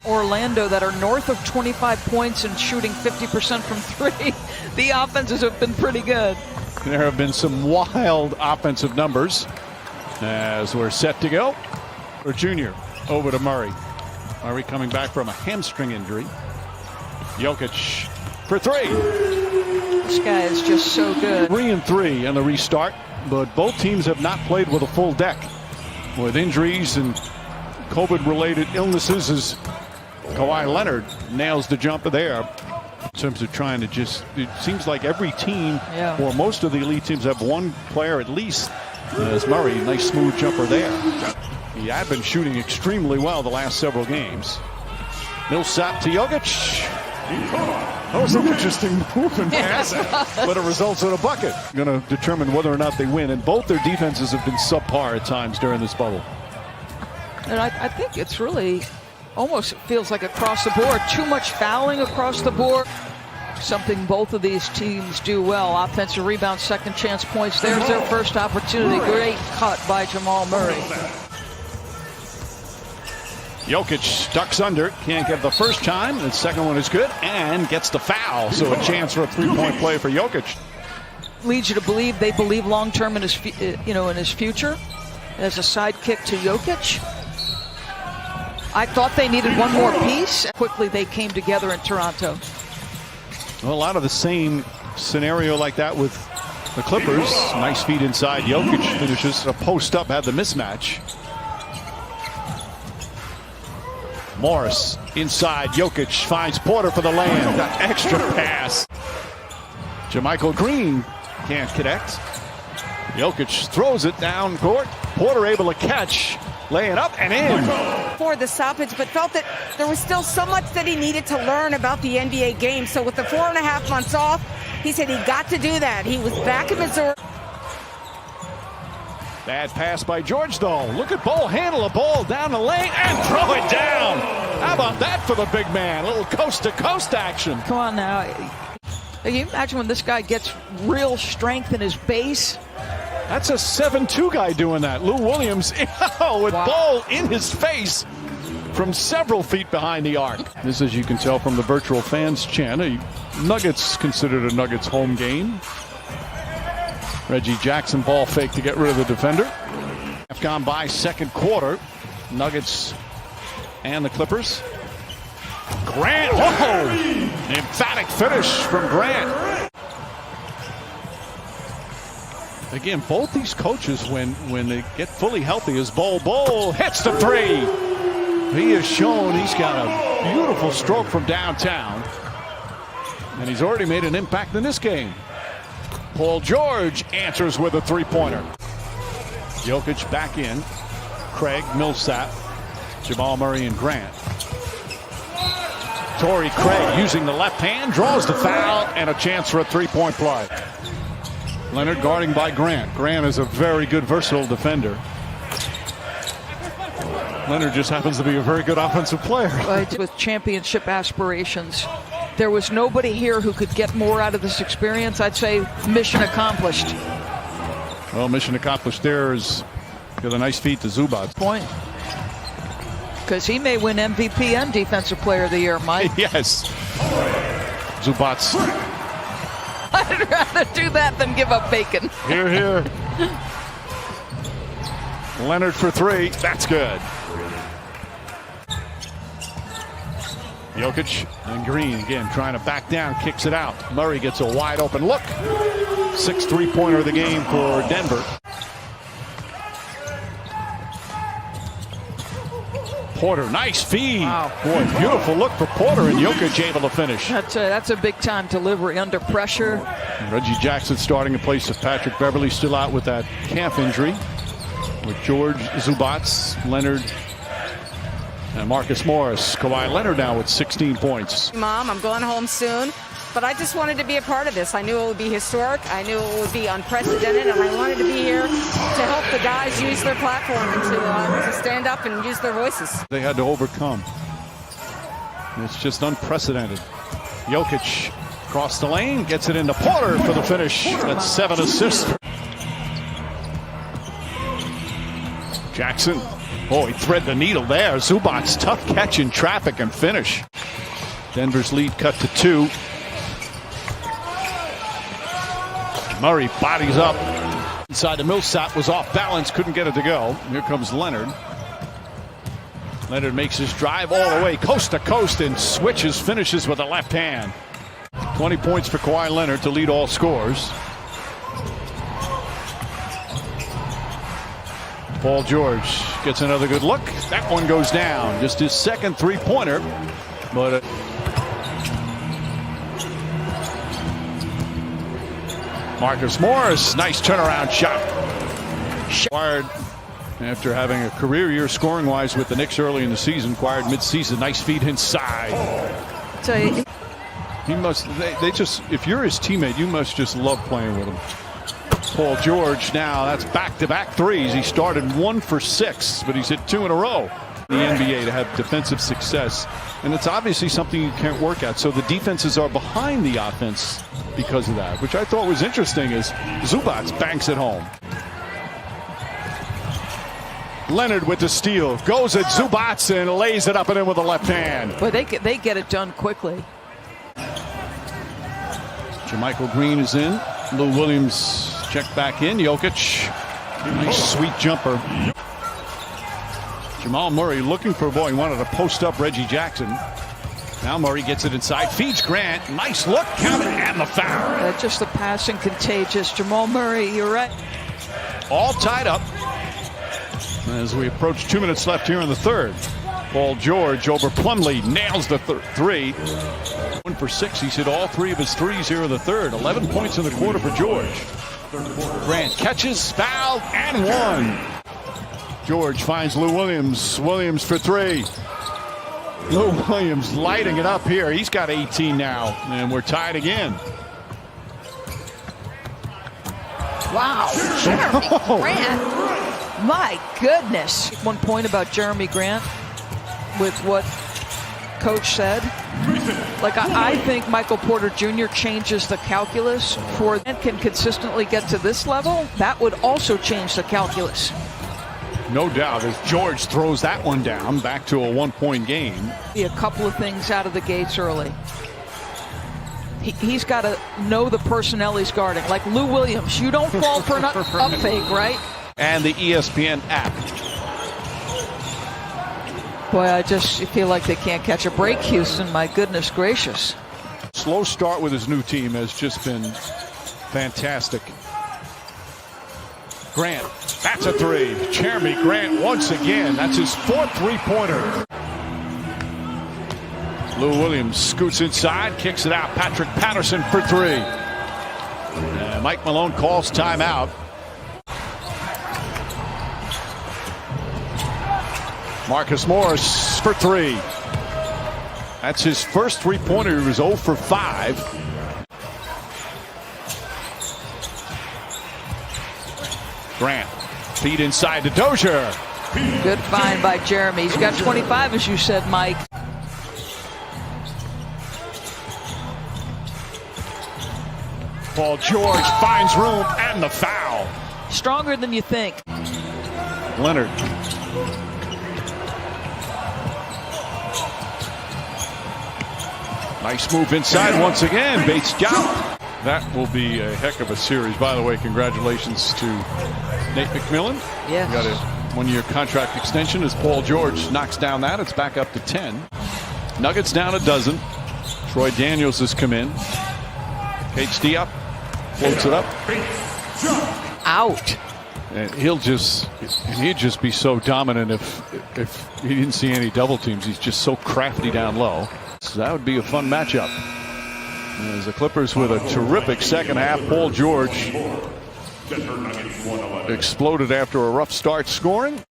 Orlando that are north of 25 points and shooting 50% from three. The offenses have been pretty good. There have been some wild offensive numbers as we're set to go. For Junior, over to Murray. Murray coming back from a hamstring injury. Jokic for three. This guy is just so good. 3 and 3 in the restart, but both teams have not played with a full deck. With injuries and COVID-related illnesses, as Kawhi Leonard nails the jumper there. In terms of trying to it seems like every team, or most of the elite teams, have one player at least. As Murray, nice smooth jumper there. He had been shooting extremely well the last several games. Millsap to Jokic. That was an interesting move and pass, but it results in a bucket. Going to determine whether or not they win, and both their defenses have been subpar at times during this bubble. And I think it's really almost feels like across the board. Too much fouling across the board. Something both of these teams do well. Offensive rebound, second chance points. There's their first opportunity. Great cut by Jamal Murray. Jokic ducks under, can't get the first time. The second one is good and gets the foul. So a chance for a three-point play for Jokic. Leads you to believe they believe long-term in his, in his future as a sidekick to Jokic. I thought they needed one more piece. Quickly they came together in Toronto. Well, a lot of the same scenario like that with the Clippers. Nice feed inside. Jokic finishes a post up, had the mismatch. Morris inside. Jokic finds Porter for the lane. That extra pass. JaMychal Green can't connect. Jokic throws it down court. Porter able to catch. Laying up and in. For the stoppage, but felt that there was still so much that he needed to learn about the NBA game. So with the 4.5 months off, he said he got to do that. He was back in Missouri. Bad pass by George, though. Look at Bol handle a ball down the lane and throw it down. How about that for the big man? A little coast-to-coast action. Come on now. Can you imagine when this guy gets real strength in his base? That's a 7-2 guy doing that. Lou Williams with Bol in his face from several feet behind the arc. This, as you can tell from the virtual fans chant, Nuggets considered a Nuggets home game. Reggie Jackson ball fake to get rid of the defender. Have gone by second quarter. Nuggets and the Clippers. Grant, emphatic finish from Grant. Again, both these coaches, when they get fully healthy, as Bol hits the three. He has shown he's got a beautiful stroke from downtown. And he's already made an impact in this game. Paul George answers with a three-pointer. Jokic back in. Craig, Millsap, Jamal Murray, and Grant. Torrey Craig using the left hand, draws the foul, and a chance for a three-point play. Leonard guarding by Grant. Grant is a very good, versatile defender. Leonard just happens to be a very good offensive player. With championship aspirations, there was nobody here who could get more out of this experience. I'd say mission accomplished. Well, mission accomplished there is got a nice feed to Zubac. Point. Because he may win MVP and Defensive Player of the Year, Mike. Yes. Zubac. I'd rather do that than give up bacon. Here, here. Leonard for three. That's good. Jokic and Green again trying to back down, kicks it out. Murray gets a wide open look. 6 3-pointer of the game for Denver. Porter, nice feed. Wow. Boy, beautiful look for Porter, and Jokic able to finish. That's a big time delivery under pressure. And Reggie Jackson starting in place of Patrick Beverly, still out with that calf injury. With George, Zubac, Leonard, and Marcus Morris. Kawhi Leonard now with 16 points. Mom, I'm going home soon, but I just wanted to be a part of this. I knew it would be historic. I knew it would be unprecedented, and I wanted to be here to help the guys use their platform and to stand up and use their voices. They had to overcome. It's just unprecedented. Jokic across the lane, gets it into Porter for the finish. That's 7 assists. Jackson Oh, he thread the needle there. Zubac, tough catch in traffic and finish. Denver's lead cut to 2. Murray bodies up inside the Millsap, was off balance, couldn't get it to go. Here comes Leonard. Leonard makes his drive all the way coast to coast and switches, finishes with a left hand. 20 points for Kawhi Leonard to lead all scores. Paul George gets another good look. That one goes down. Just his second three-pointer. But Marcus Morris, nice turnaround shot. Acquired after having a career year scoring-wise with the Knicks early in the season. Acquired mid-season. Nice feed inside. He must. They just. If you're his teammate, you must just love playing with him. Paul George now, that's back-to-back threes. He started 1 for 6, but he's hit 2 in a row. The NBA to have defensive success, and it's obviously something you can't work at. So the defenses are behind the offense because of that, which I thought was interesting as Zubac banks it home. Leonard with the steal, goes at Zubac and lays it up and in with the left hand. But they get it done quickly. JaMychal Green is in. Lou Williams check back in. Jokic, nice sweet jumper. Jamal Murray looking for a ball. He wanted to post up Reggie Jackson. Now Murray gets it inside, feeds Grant. Nice look, count it, and the foul. Just the passing contagious. Jamal Murray, you're right. All tied up as we approach 2 minutes left here in the third. Paul George over Plumlee, nails the three. 1 for 6. He's hit all 3 of his threes here in the third. 11 points in the quarter for George. Grant catches, fouled, and 1. George finds Lou Williams. Williams for 3. Lou Williams lighting it up here. He's got 18 now, and we're tied again. Wow. Jeremy Grant. My goodness. 1 point about Jeremy Grant with what Coach said. Like, I think Michael Porter Jr. changes the calculus for and can consistently get to this level. That would also change the calculus. No doubt as George throws that one down back to a 1-point game. A couple of things out of the gates early. He's got to know the personnel he's guarding. Like Lou Williams, you don't fall for an up fake, right? And the ESPN app. Boy, I just feel like they can't catch a break, Houston. My goodness gracious. Slow start with his new team has just been fantastic. Grant, that's a 3. Jeremy Grant once again. That's his 4th three-pointer. Lou Williams scoots inside, kicks it out. Patrick Patterson for 3. And Mike Malone calls timeout. Marcus Morris for 3. That's his first three-pointer. He was 0 for 5. Grant, feed inside to Dozier. Good find by Jeremy. He's got 25, as you said, Mike. Paul George finds room and the foul. Stronger than you think. Leonard. Nice move inside once again. Bates job. That will be a heck of a series. By the way, congratulations to Nate McMillan. Yes. Got a 1-year contract extension as Paul George knocks down that. It's back up to 10. Nuggets down a dozen. Troy Daniels has come in. HD up. Floats it up. Out. And he'd just be so dominant if he didn't see any double teams. He's just so crafty down low. So that would be a fun matchup. As the Clippers with a terrific second half. Paul George exploded after a rough start scoring.